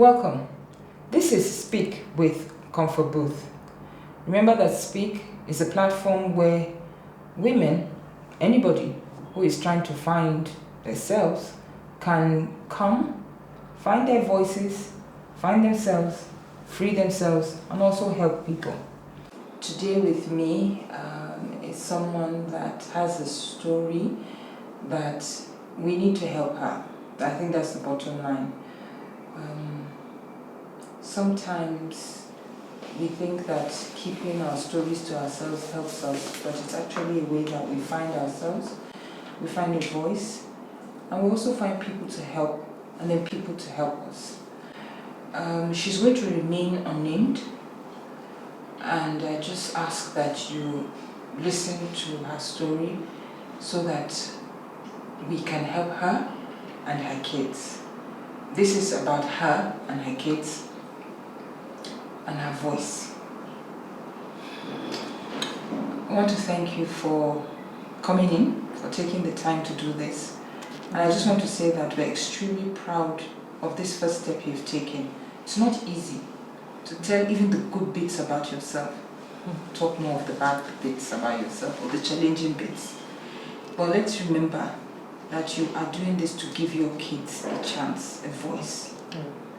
Welcome. This is Speak with Comfort Booth. Remember that Speak is a platform where women, anybody who is trying to find themselves, can come, find their voices, find themselves, free themselves, and also help people. Today with me is someone that has a story that we need to help her. I think that's the bottom line. Sometimes we think that keeping our stories to ourselves helps us, but it's actually a way that we find ourselves, we find a voice, and we also find people to help, and then people to help us. She's going to remain unnamed, and I just ask that you listen to her story so that we can help her and her kids. This is about her and her kids and her voice. I want to thank you for coming in, for taking the time to do this. And I just want to say that we're extremely proud of this first step you've taken. It's not easy to tell even the good bits about yourself. Talk more of the bad bits about yourself or the challenging bits. But let's remember that you are doing this to give your kids a chance, a voice.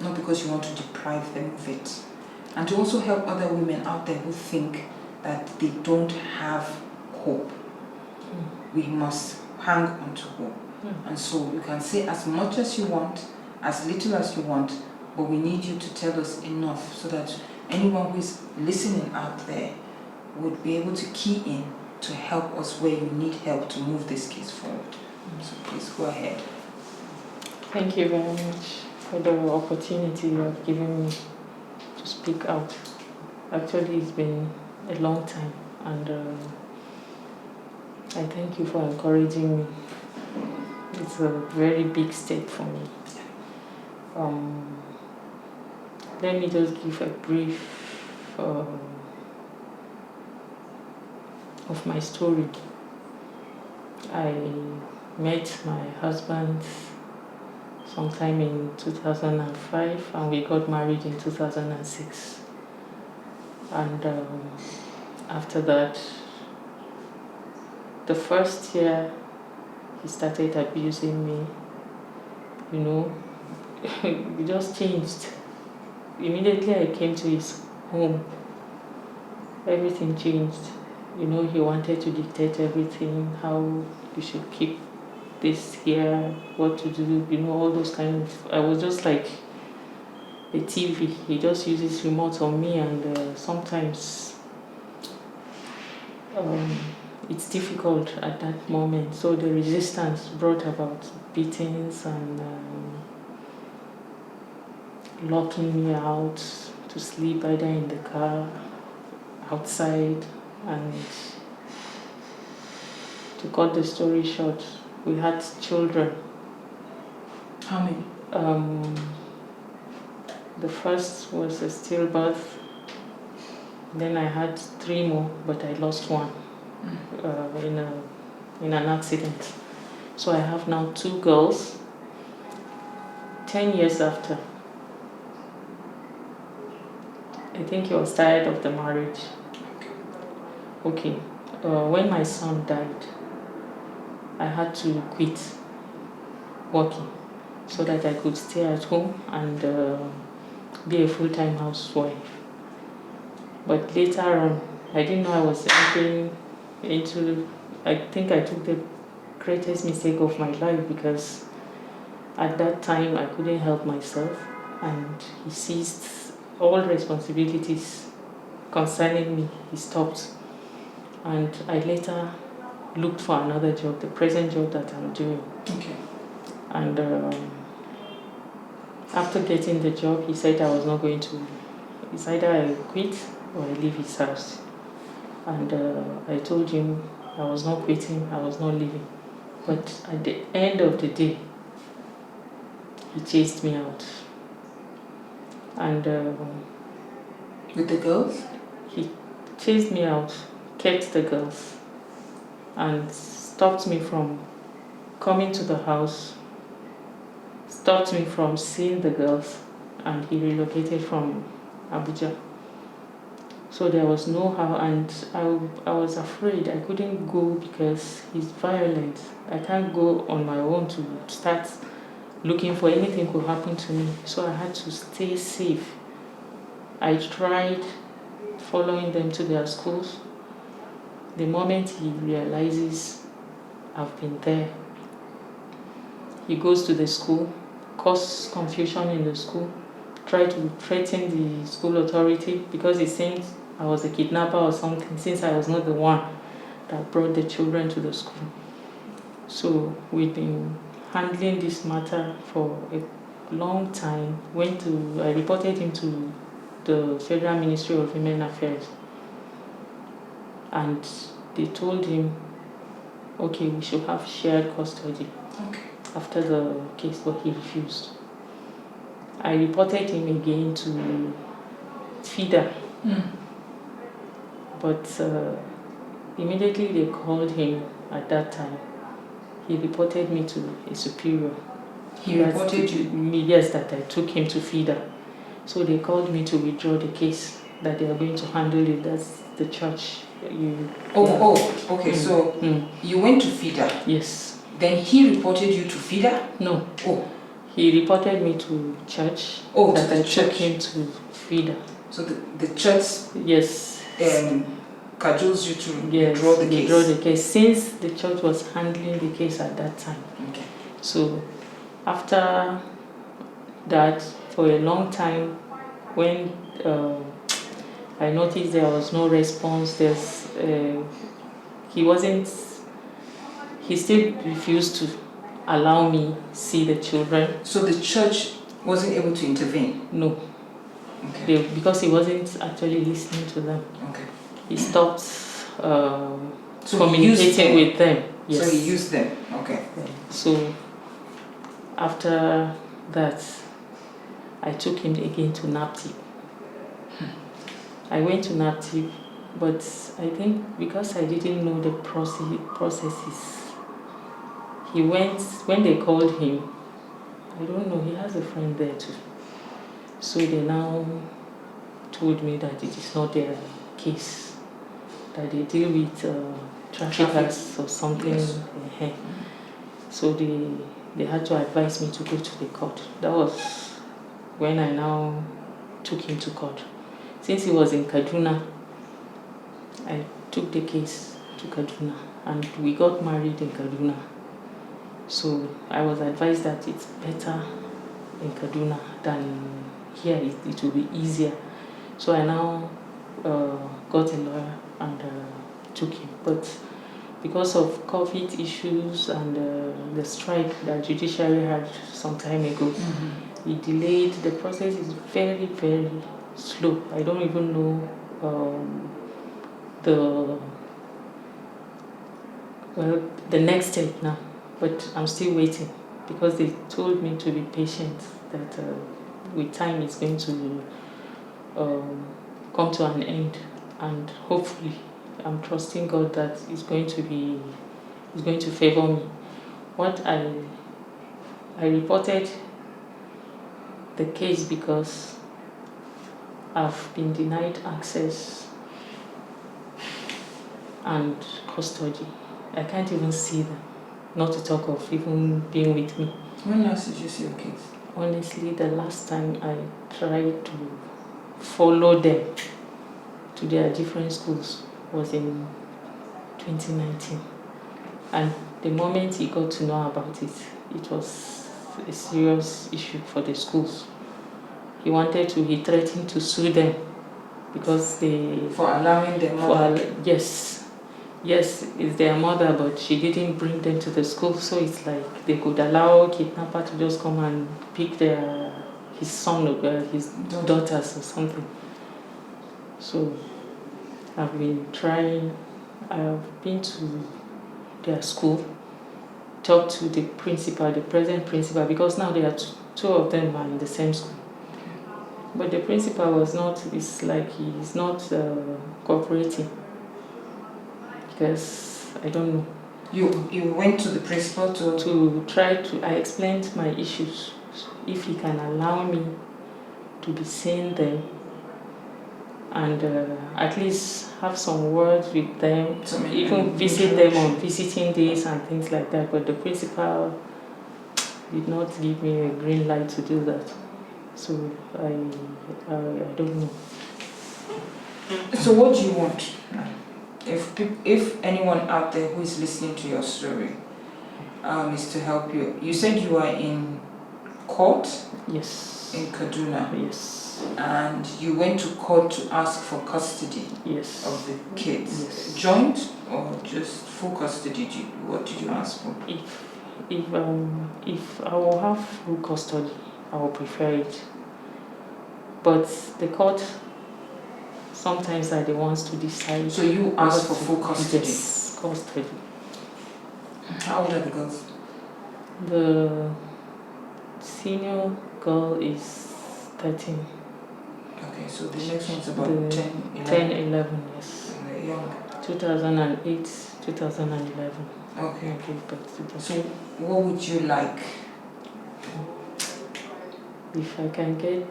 Not because you want to deprive them of it. And to also help other women out there who think that they don't have hope. We must hang on to hope. And so you can say as much as you want, as little as you want, but we need you to tell us enough so that anyone who is listening out there would be able to key in to help us where you need help to move this case forward. So please go ahead. Thank you very much for the opportunity you have given me to speak out. Actually, it's been a long time, and I thank you for encouraging me. It's a very big step for me. Let me just give a brief of my story. I met my husband sometime in 2005, and we got married in 2006. And after that, the first year he started abusing me. We just changed. Immediately I came to his home, everything changed. He wanted to dictate everything, how you should keep this here, what to do, all those kind of... I was just like a TV. He just uses remote on me, and sometimes it's difficult at that moment. So the resistance brought about beatings and locking me out to sleep either in the car, outside, and to cut the story short, we had children. How many? The first was a stillbirth. Then I had 3 more, but I lost one in an accident. So I have now 2 girls. 10 years after, I think he was tired of the marriage. Okay. When my son died, I had to quit working so that I could stay at home and be a full-time housewife. But later on, I didn't know I was entering into... I think I took the greatest mistake of my life, because at that time I couldn't help myself, and he seized all responsibilities concerning me. He stopped. And I later looked for another job, the present job that I'm doing. Okay. And after getting the job, he said I was not going to... It's either I quit or I leave his house. And I told him I was not quitting, I was not leaving. But at the end of the day, he chased me out. And With the girls? He chased me out, kept the girls, and stopped me from coming to the house, stopped me from seeing the girls, and he relocated from Abuja. So there was no how, and I was afraid. I couldn't go because he's violent. I can't go on my own to start looking for anything could happen to me. So I had to stay safe. I tried following them to their schools. The moment he realizes I've been there, he goes to the school, cause confusion in the school, try to threaten the school authority because he thinks I was a kidnapper or something, since I was not the one that brought the children to the school. So we've been handling this matter for a long time. I reported him to the Federal Ministry of Women Affairs, and they told him, okay, we should have shared custody after the case, but he refused. I reported him again to FIDA, but immediately they called him at that time. He reported me to a superior. He reported you? Yes, that I took him to FIDA. So they called me to withdraw the case, that they are going to handle it. That's the church. Okay. So you went to FIDA? Yes. Then he reported you to FIDA? No. Oh. He reported me to church. Oh, that to the I church. took him to FIDA. So the church yes cajoles you to withdraw the case? Withdraw the case, since the church was handling the case at that time. Okay. So after that, for a long time, when I noticed there was no response, he still refused to allow me see the children. So the church wasn't able to intervene? No. Okay. Because he wasn't actually listening to them. Okay. He stopped communicating with them. Yes. So he used them. Okay. So after that, I took him again to NAPTIP. I went to NAPTIP, but I think because I didn't know the processes, he went, when they called him, I don't know, he has a friend there too. So they now told me that it is not their case, that they deal with traffickers or something. Yes. So they had to advise me to go to the court. That was when I now took him to court. Since he was in Kaduna, I took the case to Kaduna, and we got married in Kaduna. So I was advised that it's better in Kaduna than here. It will be easier. So I now got a lawyer and took him. But because of COVID issues and the strike that judiciary had some time ago, it delayed. The process is very, very slow. I don't even know the next step now, but I'm still waiting because they told me to be patient, that with time it's going to come to an end, and hopefully I'm trusting God that it's going to favor me. What I reported the case because I've been denied access and custody. I can't even see them, not to talk of even being with me. When last did you see your kids? Honestly, the last time I tried to follow them to their different schools was in 2019. And the moment he got to know about it, it was a serious issue for the schools. He threatened to sue them because for allowing their mother. Yes, it's their mother, but she didn't bring them to the school, so it's like they could allow a kidnapper to just come and pick his son or his daughters or something. So I've been trying. I've been to their school, talked to the present principal, because now there are two of them are in the same school. But the principal it's like he's not cooperating, because I don't know. You went to the principal I explained my issues, if he can allow me to be seeing them and at least have some words with them, even visit them on visiting days and things like that. But the principal did not give me a green light to do that. So I don't know. So what do you want? If anyone out there who is listening to your story is to help you. You said you are in court? Yes. In Kaduna? Yes. And you went to court to ask for custody? Yes. Of the kids? Yes. Joint or just full custody? What did you ask for? If I will have full custody, I will prefer it. But the court sometimes are the ones to decide. So you asked for full custody? Yes, custody. How old are the girls? The senior girl is 13. Okay, so the next one's about 10, 11? 10, 11, yes. And they're young? 2008, 2011. Okay. But so what would you like? If I can get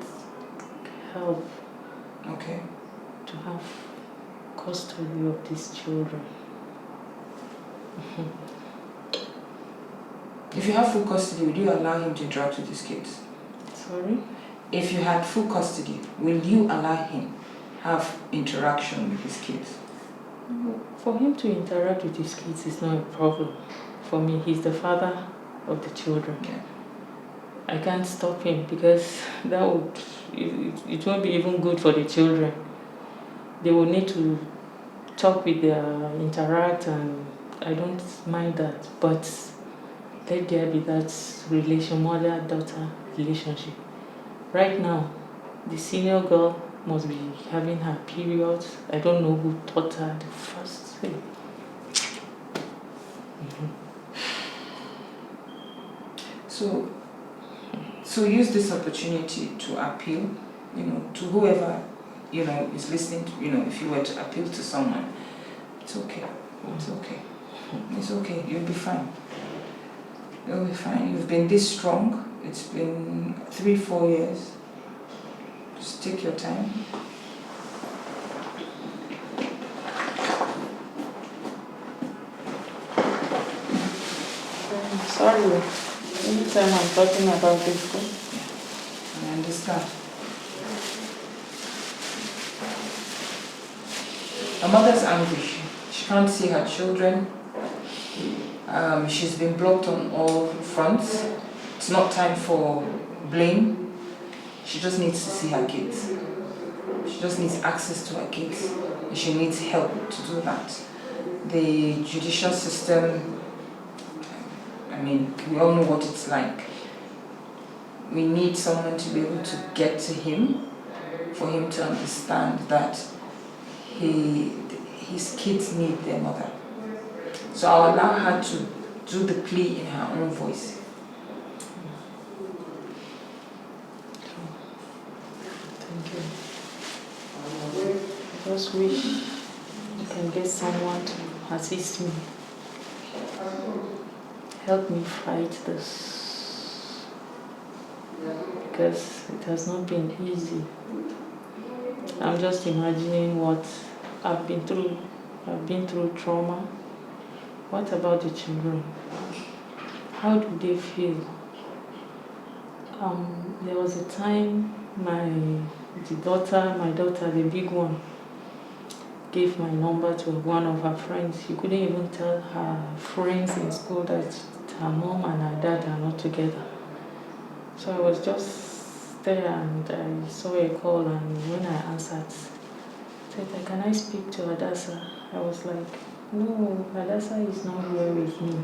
help. Okay. To have custody of these children. If you have full custody, would you allow him to interact with his kids? Sorry? If you had full custody, will you allow him have interaction with his kids? For him to interact with his kids is not a problem. For me, he's the father of the children. Yeah. I can't stop him because that would it won't be even good for the children. They will need to talk with their interact, and I don't mind that, but let there be that mother-daughter relationship. Right now, the senior girl must be having her period. I don't know who taught her the first thing. So use this opportunity to appeal, to whoever, is listening to, if you were to appeal to someone, it's okay. It's okay. It's okay. You'll be fine. You'll be fine. You've been this strong. It's been 3-4 years. Just take your time. Sorry. Anytime I'm talking about this thing. I understand. A mother's anguish. She can't see her children. She's been blocked on all fronts. It's not time for blame. She just needs to see her kids. She just needs access to her kids. And she needs help to do that. The judicial system, we all know what it's like. We need someone to be able to get to him, for him to understand that his kids need their mother. So I'll allow her to do the plea in her own voice. Thank you. I just wish I can get someone to assist me. Help me fight this. Because it has not been easy. I'm just imagining what I've been through. I've been through trauma. What about the children? How do they feel? There was a time my daughter, the big one, gave my number to one of her friends. She couldn't even tell her friends in school that her mom and her dad are not together. So I was just there and I saw a call, and when I answered, I said, "Can I speak to Adasa?" I was like, "No, Adasa is not here with me."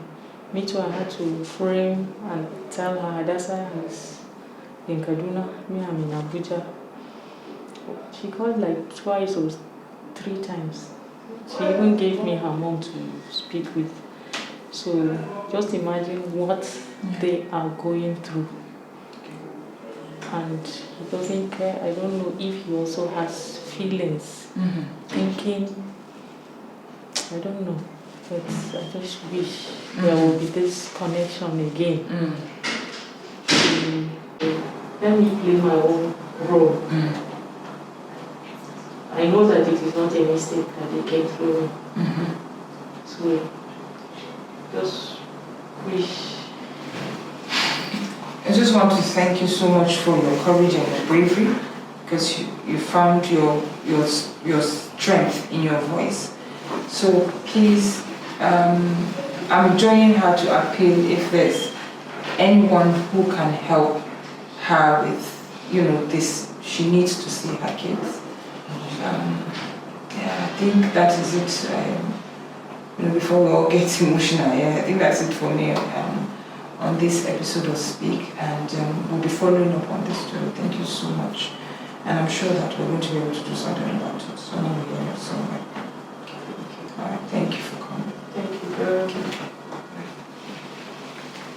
Me too, I had to frame and tell her Adasa is in Kaduna, me I'm in Abuja. She called like twice or 3 times. She even gave me her mom to speak with. So just imagine what they are going through. And he doesn't care. I don't know if he also has feelings, thinking, I don't know. But I just wish there will be this connection again. Let me play my own grow. Mm. I know that it is not a mistake that they came through. Mm-hmm. So just wish. I just want to thank you so much for your courage and your bravery, because you found your strength in your voice. So please, I'm joining her to appeal if there's anyone who can help her with, this. She needs to see her kids. Yeah, I think that is it. Before we all get emotional, I think that's it for me on this episode of Speak, and we'll be following up on this story. Thank you so much, and I'm sure that we're going to be able to do something about it. So, somewhere. All right, thank you for coming. Thank you very much.